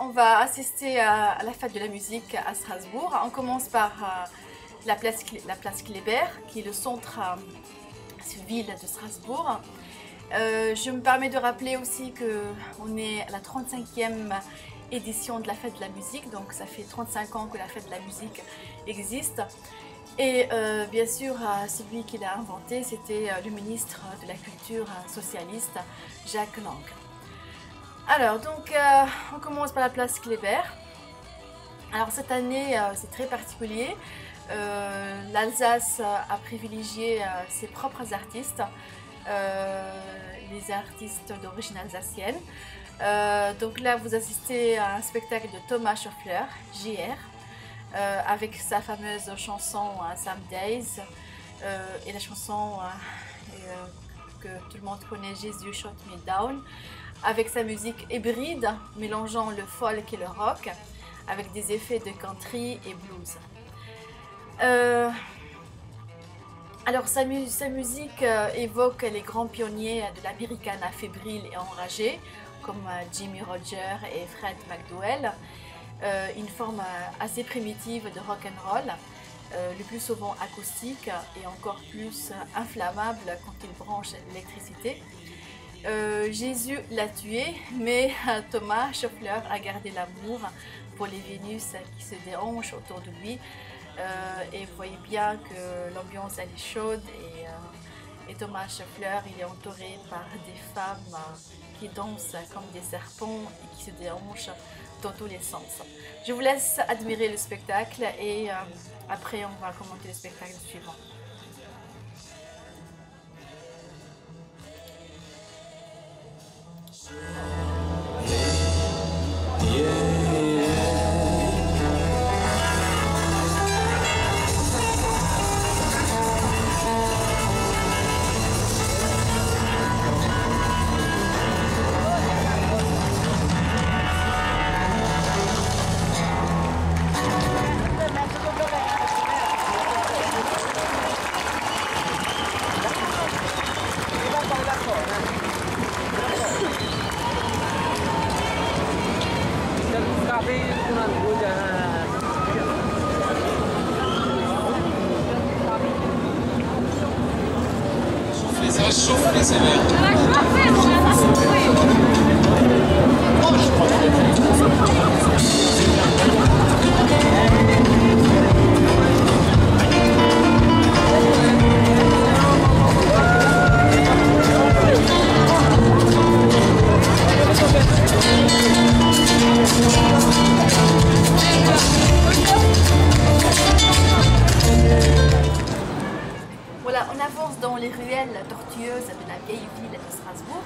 on va assister à la fête de la musique à Strasbourg. On commence par la place Kléber, qui est le centre-ville de Strasbourg. Je me permets de rappeler aussi qu'on est à la 35e édition de la fête de la musique, donc ça fait 35 ans que la fête de la musique existe. Et bien sûr, celui qui l'a inventé, c'était le ministre de la Culture socialiste, Jacques Lang. Alors, donc, on commence par la place Kléber. Alors, cette année, c'est très particulier. L'Alsace a privilégié ses propres artistes, les artistes d'origine alsacienne. Donc là, vous assistez à un spectacle de Thomas Schoeffler, JR, avec sa fameuse chanson Some Days et la chanson que tout le monde connaît, Jesus Shut Me Down, avec sa musique hybride mélangeant le folk et le rock, avec des effets de country et blues. Alors sa musique évoque les grands pionniers de l'Americana fébrile et enragée, comme Jimmy Roger et Fred McDowell, une forme assez primitive de rock and roll, le plus souvent acoustique et encore plus inflammable quand il branche l'électricité. Jésus l'a tué, mais Thomas Schoeffler a gardé l'amour pour les Vénus qui se déhanchent autour de lui. Et vous voyez bien que l'ambiance elle est chaude et Thomas Schoeffler il est entouré par des femmes qui dansent comme des serpents et qui se déhanchent dans tous les sens. Je vous laisse admirer le spectacle et après on va commenter le spectacle suivant. Ça chauffe les sévères. Voilà, on avance dans les ruelles tortueuses de la vieille ville de Strasbourg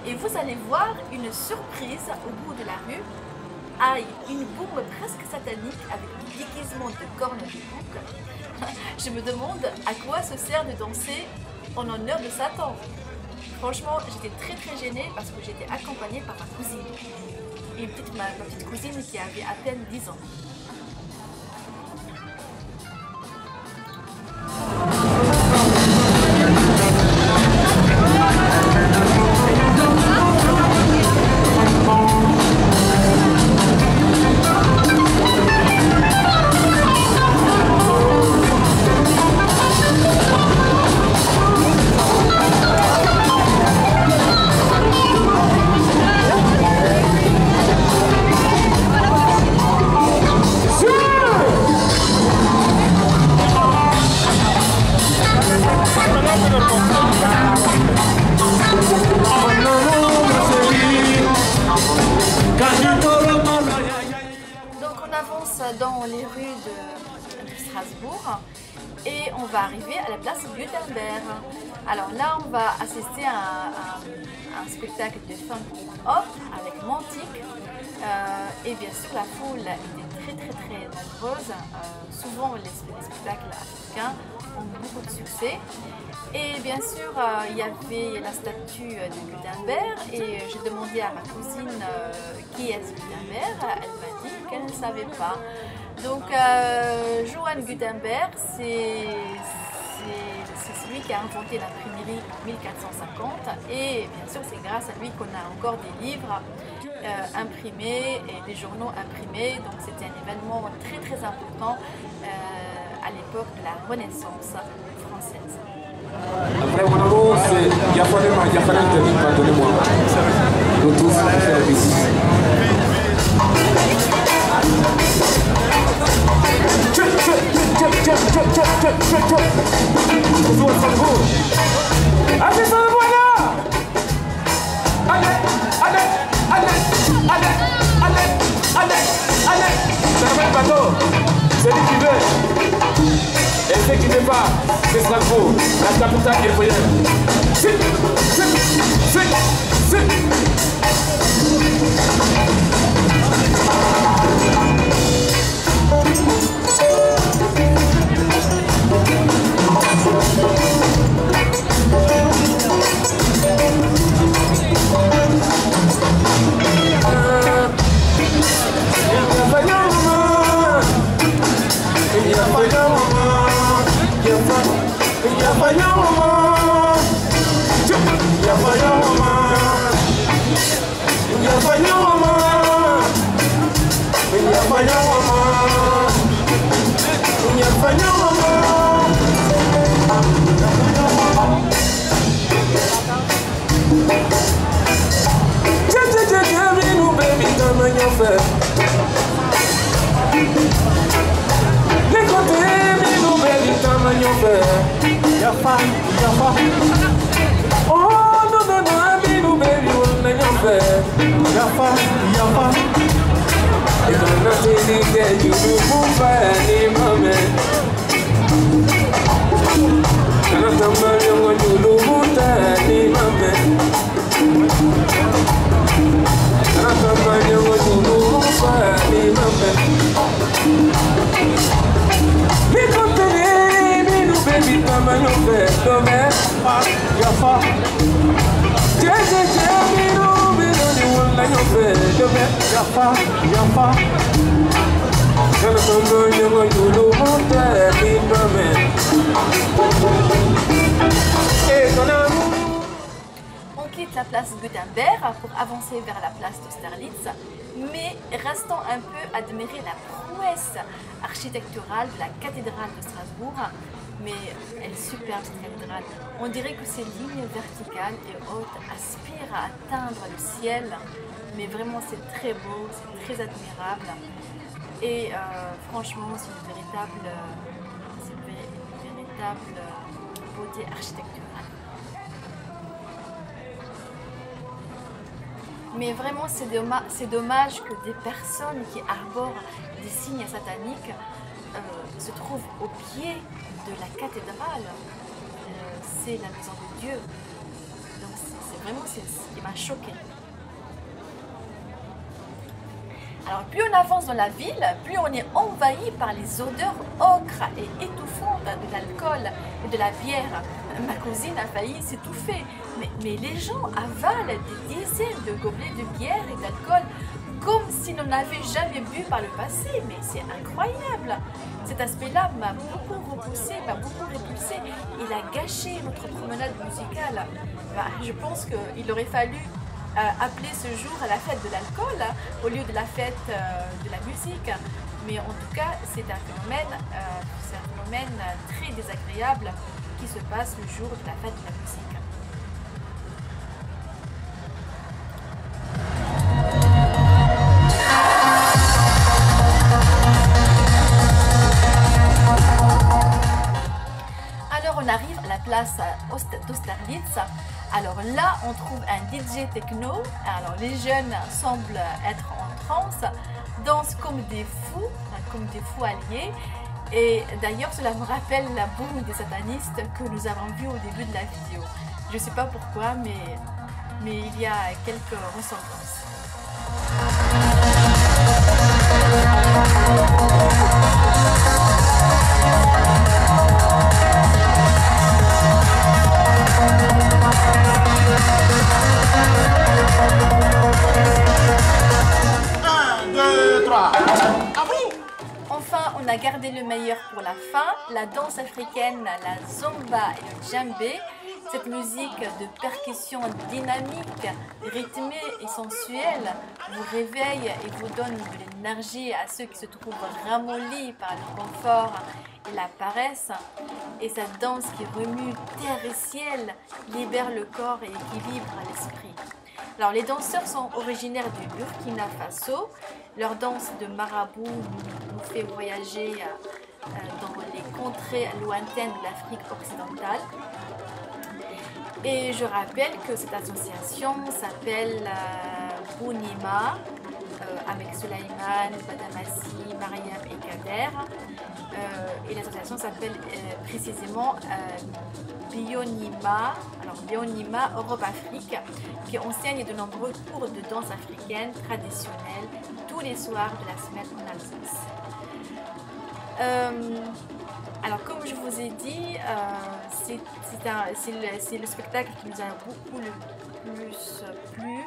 et vous allez voir une surprise au bout de la rue. Aïe, une bombe presque satanique avec un déguisement de cornes de bouc. Je me demande à quoi se sert de danser en honneur de Satan. Franchement, j'étais très gênée parce que j'étais accompagnée par ma cousine. Et ma petite cousine qui avait à peine 10 ans. Dans les rues de Strasbourg et on va arriver à la place Gutenberg. Alors là on va assister à un spectacle de funk hip-hop avec Mantic et bien sûr la foule était très nombreuse. Souvent les spectacles africains ont beaucoup de succès et bien sûr il y avait la statue de Gutenberg et j'ai demandé à ma cousine qui est Gutenberg. Elle m'a dit qu'elle ne savait pas. Donc Johann Gutenberg c'est lui qui a inventé l'imprimerie en 1450 et bien sûr c'est grâce à lui qu'on a encore des livres imprimés et des journaux imprimés. Donc c'était un événement très très important à l'époque de la Renaissance française. Après mon amour, c'est Yafanem Teddy, pardonnez-moi. Nous tous, on fait la bêtise. Allez, ça le voilà! Allez, allez, allez, allez, allez, allez, allez! C'est le bateau, c'est lui qui veut. Et ceux qui ne veulent pas, c'est Strasbourg, la capitale européenne. C'est. On quitte la place Gutenberg pour avancer vers la place d'Austerlitz, mais restons un peu admirer la prouesse architecturale de la cathédrale de Strasbourg. Mais elle est superbe cette cathédrale. On dirait que ces lignes verticales et hautes aspirent à atteindre le ciel. Mais vraiment c'est très beau, c'est très admirable. Et franchement c'est une véritable beauté architecturale. Mais vraiment c'est dommage que des personnes qui arborent des signes sataniques se trouvent au pied de la cathédrale. C'est la maison de Dieu. Donc c'est vraiment ce qui m'a choquée. Alors plus on avance dans la ville, plus on est envahi par les odeurs ocre et étouffantes de l'alcool et de la bière. Ma cousine a failli s'étouffer, mais les gens avalent des dizaines de gobelets de bière et d'alcool comme si l'on n'avait jamais bu par le passé. Mais c'est incroyable. Cet aspect-là m'a beaucoup repoussé, m'a beaucoup répulsé. Il a gâché notre promenade musicale. Je pense qu'il aurait fallu appeler ce jour à la fête de l'alcool au lieu de la fête de la musique. Mais en tout cas, c'est un phénomène très désagréable qui se passe le jour de la fête de la musique. Alors on arrive à la place d'Austerlitz. Alors là, on trouve un DJ techno. Alors les jeunes semblent être en transe, dansent comme des fous alliés. Et d'ailleurs, cela me rappelle la boum des satanistes que nous avons vue au début de la vidéo. Je ne sais pas pourquoi, mais il y a quelques ressemblances. Enfin, on a gardé le meilleur pour la fin, la danse africaine, la zomba et le djembé. Cette musique de percussion dynamique, rythmée et sensuelle vous réveille et vous donne de l'énergie à ceux qui se trouvent ramollis par le confort et la paresse. Et cette danse qui remue terre et ciel libère le corps et équilibre l'esprit. Alors, les danseurs sont originaires du Burkina Faso. Leur danse de marabout nous fait voyager dans les contrées lointaines de l'Afrique occidentale. Et je rappelle que cette association s'appelle Bounima, avec Sulaiman, Badamassi, Mariam et Kader. Et l'association s'appelle précisément Bionima, alors Bionima Europe-Afrique, qui enseigne de nombreux cours de danse africaine traditionnelle tous les soirs de la semaine en Alsace. Alors, comme je vous ai dit, c'est le spectacle qui nous a beaucoup le plus plu.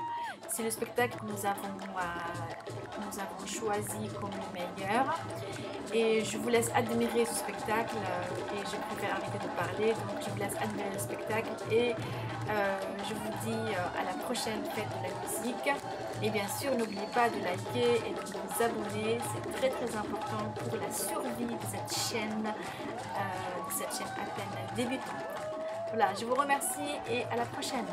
C'est le spectacle que nous avons choisi comme le meilleur. Et je vous laisse admirer ce spectacle et je préfère arrêter de parler. Donc, je vous laisse admirer le spectacle et je vous dis à la prochaine fête de la musique. Et bien sûr, n'oubliez pas de liker et de vous abonner. C'est très très important pour la survie de cette chaîne à peine débutante. Voilà, je vous remercie et à la prochaine.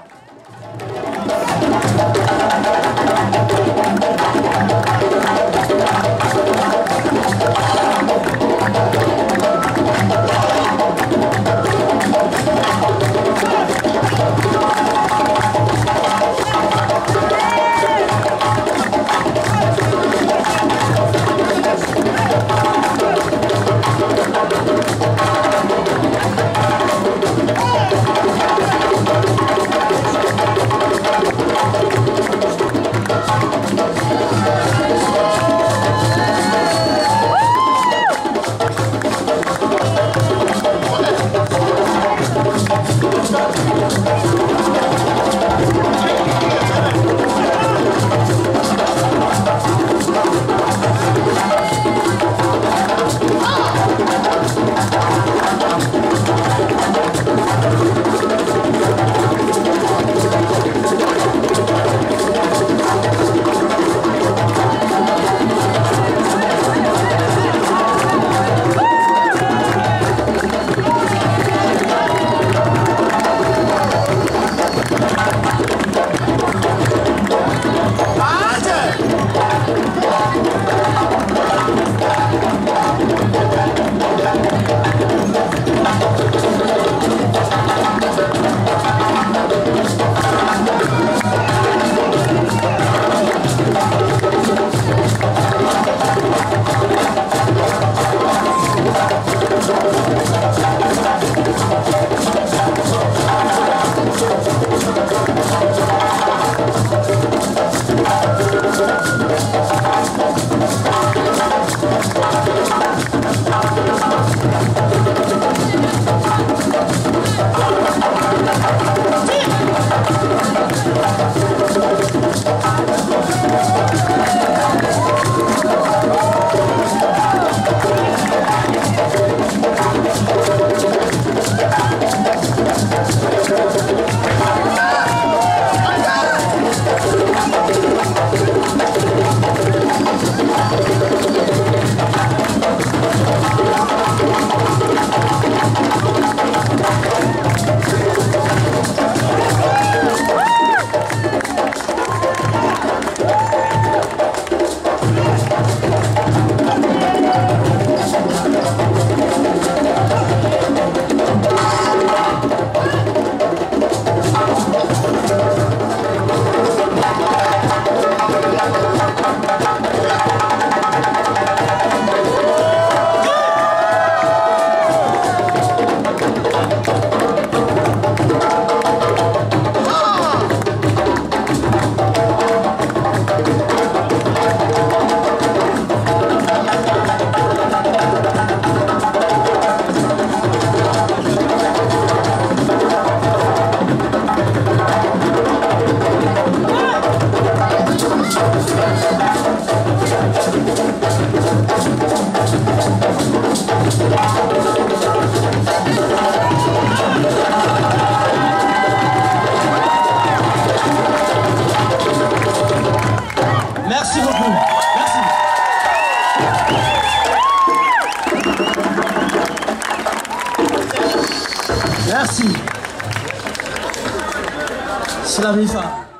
c'est la mi-fa.